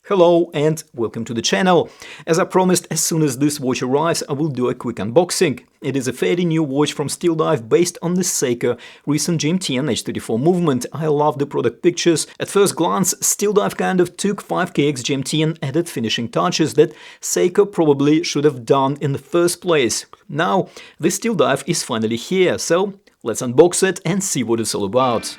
Hello and welcome to the channel. As I promised, as soon as this watch arrives, I will do a quick unboxing. It is a fairly new watch from Steeldive based on the Seiko recent GMT and H34 movement. I love the product pictures. At first glance, Steeldive kind of took 5KX GMT and added finishing touches that Seiko probably should have done in the first place. Now, the Steeldive is finally here, so let's unbox it and see what it's all about.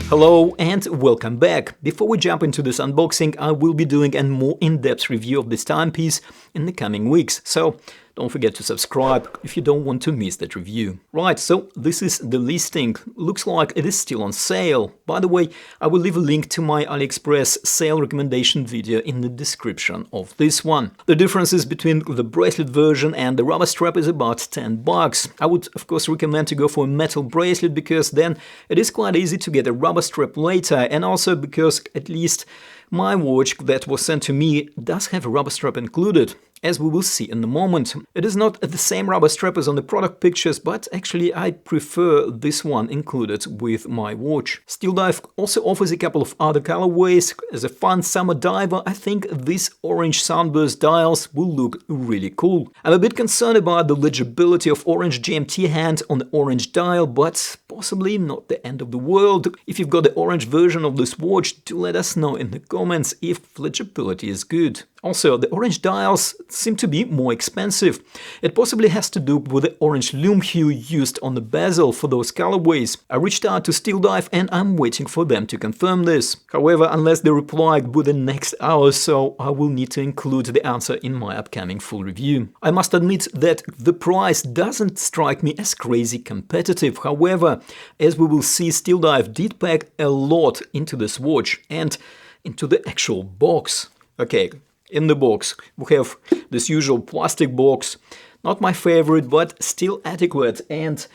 Hello and welcome back. Before we jump into this unboxing, I will be doing a more in-depth review of this timepiece in the coming weeks, so don't forget to subscribe if you don't want to miss that review. Right, so this is the listing. Looks like it is still on sale. By the way, I will leave a link to my AliExpress sale recommendation video in the description of this one. The differences between the bracelet version and the rubber strap is about 10 bucks. I would of course recommend to go for a metal bracelet because then it is quite easy to get a rubber strap later, and also because at least my watch that was sent to me does have a rubber strap included, as we will see in a moment. It is not the same rubber strap as on the product pictures, but actually I prefer this one included with my watch. Steeldive also offers a couple of other colorways. As a fun summer diver, I think these orange sunburst dials will look really cool. I'm a bit concerned about the legibility of orange GMT hand on the orange dial, but possibly not the end of the world. If you've got the orange version of this watch, do let us know in the comments if legibility is good. Also, the orange dials seem to be more expensive. It possibly has to do with the orange lume hue used on the bezel for those colorways. I reached out to Steeldive and I'm waiting for them to confirm this. However, unless they reply within the next hour or so, I will need to include the answer in my upcoming full review. I must admit that the price doesn't strike me as crazy competitive. However, as we will see, Steeldive did pack a lot into this watch and into the actual box. Okay. In the box, we have this usual plastic box, not my favorite, but still adequate and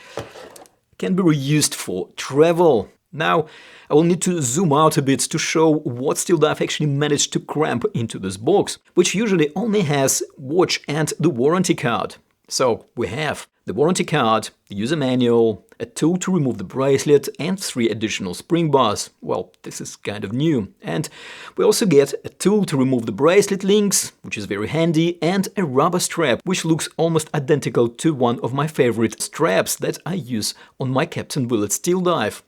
can be reused for travel. Now, I will need to zoom out a bit to show what Steeldive actually managed to cram into this box, which usually only has watch and the warranty card. So we have the warranty card, the user manual, a tool to remove the bracelet, and 3 additional spring bars. Well, this is kind of new. And we also get a tool to remove the bracelet links, which is very handy, and a rubber strap, which looks almost identical to one of my favorite straps that I use on my Captain Willet Steeldive.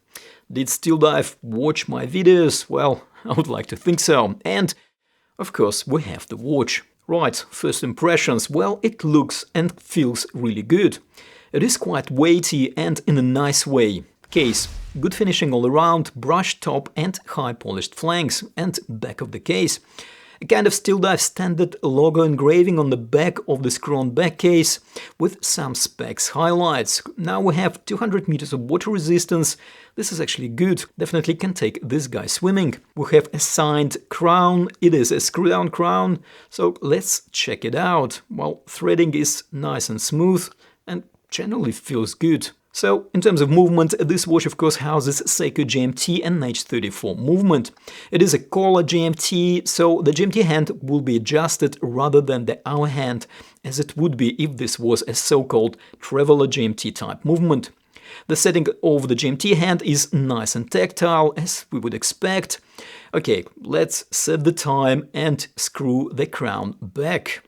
Did Steeldive watch my videos? Well, I would like to think so. And, of course, we have the watch. Right, first impressions, well, it looks and feels really good. It is quite weighty and in a nice way. Case, good finishing all around, brushed top and high polished flanks, and back of the case. A kind of Steeldive standard logo engraving on the back of the screw-on back case with some specs highlights. Now we have 200 meters of water resistance. This is actually good, definitely can take this guy swimming. We have a signed crown, it is a screw-down crown, so let's check it out. Well, threading is nice and smooth and generally feels good. So, in terms of movement, this watch of course houses Seiko GMT and H34 movement. It is a collar GMT, so the GMT hand will be adjusted rather than the hour hand, as it would be if this was a so-called traveler GMT type movement. The setting of the GMT hand is nice and tactile, as we would expect. Okay, let's set the time and screw the crown back.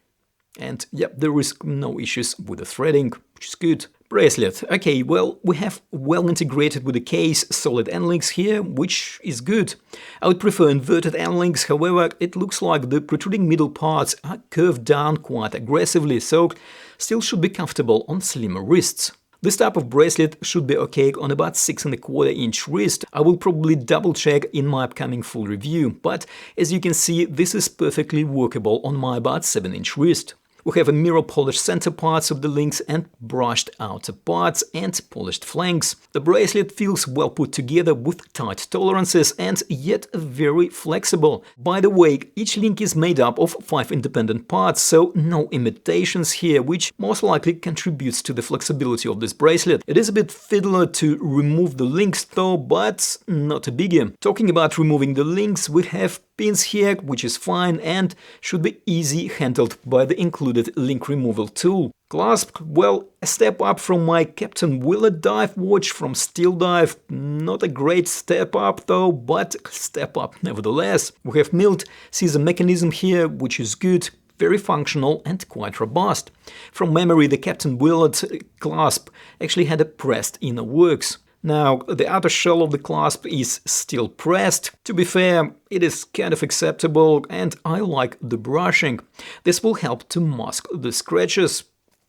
And yep, there is no issues with the threading, which is good. Bracelet. Okay, well, we have well integrated with the case solid end links here, which is good. I would prefer inverted end links, however, it looks like the protruding middle parts are curved down quite aggressively, so still should be comfortable on slimmer wrists. This type of bracelet should be okay on about 6¼ inch wrist. I will probably double check in my upcoming full review, but as you can see, this is perfectly workable on my about 7-inch wrist. We have a mirror polished center parts of the links and brushed outer parts and polished flanks. The bracelet feels well put together with tight tolerances and yet very flexible. By the way, each link is made up of 5 independent parts, so no imitations here, which most likely contributes to the flexibility of this bracelet. It is a bit fiddler to remove the links though, but not a biggie. Talking about removing the links, we have pins here, which is fine and should be easy handled by the included link removal tool. Clasp, well, a step up from my Captain Willard dive watch from Steeldive. Not a great step up though, but step up nevertheless. We have milled scissor mechanism here, which is good, very functional and quite robust. From memory, the Captain Willard clasp actually had a pressed inner works. Now, the outer shell of the clasp is still pressed. To be fair, it is kind of acceptable and I like the brushing. This will help to mask the scratches.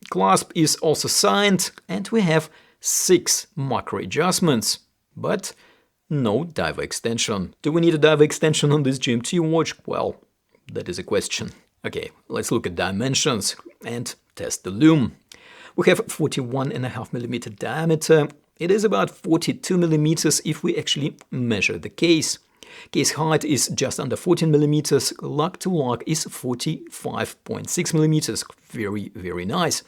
Clasp is also signed and we have 6 macro adjustments, but no diver extension. Do we need a diver extension on this GMT watch? Well, that is a question. Okay, let's look at dimensions and test the lume. We have 41.5mm diameter. It is about 42mm if we actually measure the case. Case height is just under 14mm, lug to lug is 45.6mm, very, very nice.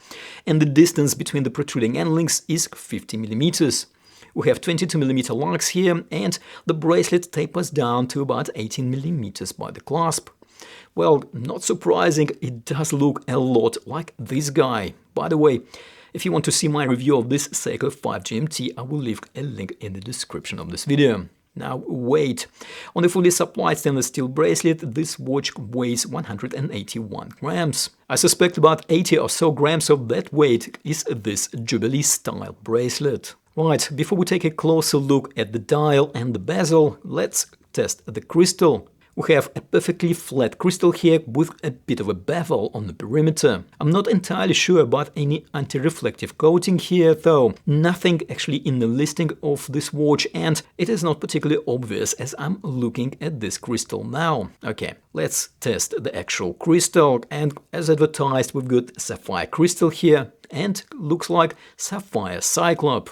And the distance between the protruding end links is 50mm. We have 22mm lugs here, and the bracelet tapers down to about 18mm by the clasp. Well, not surprising, it does look a lot like this guy. By the way, if you want to see my review of this Seiko 5 GMT, I will leave a link in the description of this video. Now weight. On the fully supplied stainless steel bracelet, this watch weighs 181 grams. I suspect about 80 or so grams of that weight is this Jubilee style bracelet. Right, before we take a closer look at the dial and the bezel, let's test the crystal. We have a perfectly flat crystal here with a bit of a bevel on the perimeter. I'm not entirely sure about any anti-reflective coating here though. Nothing actually in the listing of this watch, and it is not particularly obvious as I'm looking at this crystal now. Okay, let's test the actual crystal, and as advertised we've got Sapphire Crystal here and looks like Sapphire Cyclop,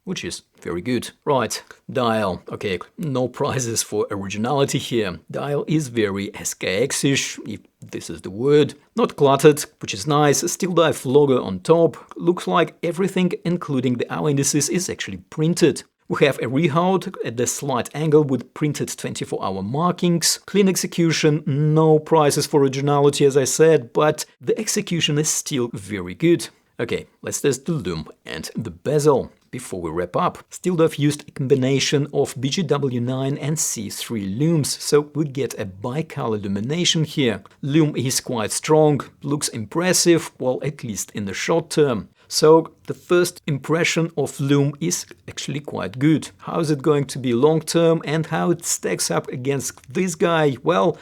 which is very good. Right, dial. Okay, no prizes for originality here. Dial is very SKX-ish, if this is the word. Not cluttered, which is nice. Steeldive logo on top. Looks like everything, including the hour indices, is actually printed. We have a rehaut at the slight angle with printed 24-hour markings. Clean execution, no prizes for originality as I said, but the execution is still very good. Okay, let's test the lume and the bezel. Before we wrap up, Steeldive used a combination of BGW9 and C3 lumes, so we get a bicolor illumination here. Lume is quite strong, looks impressive, well, at least in the short term. So the first impression of lume is actually quite good. How is it going to be long term and how it stacks up against this guy? Well,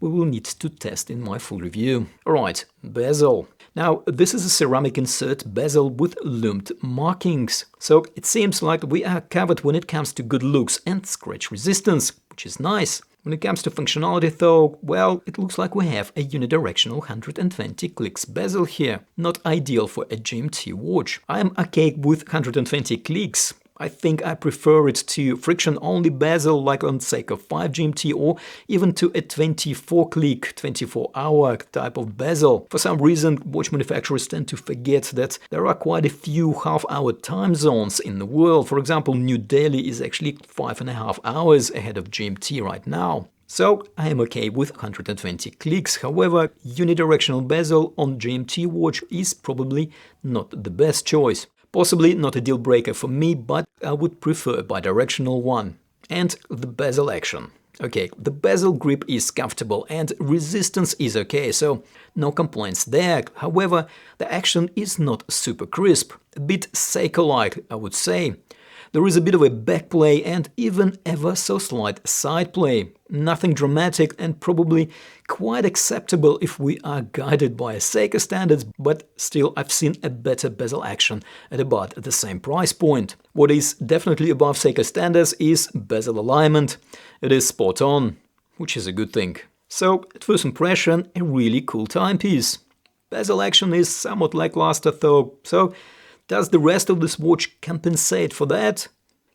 we will need to test in my full review. Alright, bezel. Now, this is a ceramic insert bezel with lumed markings, so it seems like we are covered when it comes to good looks and scratch resistance, which is nice. When it comes to functionality though, well, it looks like we have a unidirectional 120 clicks bezel here. Not ideal for a GMT watch. I am okay with 120 clicks. I think I prefer it to friction-only bezel like on Seiko 5 GMT or even to a 24-click, 24-hour type of bezel. For some reason, watch manufacturers tend to forget that there are quite a few half-hour time zones in the world. For example, New Delhi is actually 5.5 hours ahead of GMT right now. So I am okay with 120 clicks, however, unidirectional bezel on GMT watch is probably not the best choice. Possibly not a deal breaker for me, but I would prefer a bidirectional one. And the bezel action. Okay, the bezel grip is comfortable and resistance is okay, so no complaints there. However, the action is not super crisp, a bit Seiko-like, I would say. There is a bit of a backplay and even ever so slight side play. Nothing dramatic and probably quite acceptable if we are guided by Seiko standards, but still I've seen a better bezel action at about the same price point. What is definitely above Seiko standards is bezel alignment. It is spot on, which is a good thing. So, at first impression, a really cool timepiece. Bezel action is somewhat lackluster though, so does the rest of this watch compensate for that?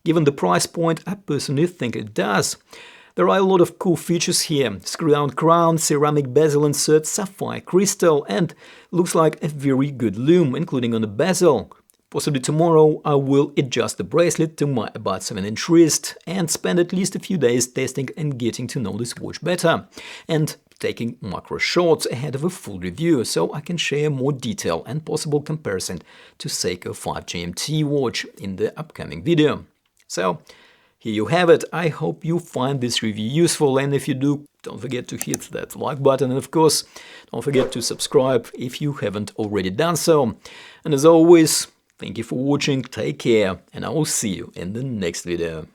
Given the price point, I personally think it does. There are a lot of cool features here. Screw-down crown, ceramic bezel insert, sapphire crystal, and looks like a very good lume, including on the bezel. Possibly tomorrow I will adjust the bracelet to my about 7-inch wrist and spend at least a few days testing and getting to know this watch better. And taking macro shots ahead of a full review, so I can share more detail and possible comparison to Seiko 5 GMT watch in the upcoming video. So, here you have it. I hope you find this review useful, and if you do, don't forget to hit that like button, and of course, don't forget to subscribe if you haven't already done so. And as always, thank you for watching, take care, and I will see you in the next video.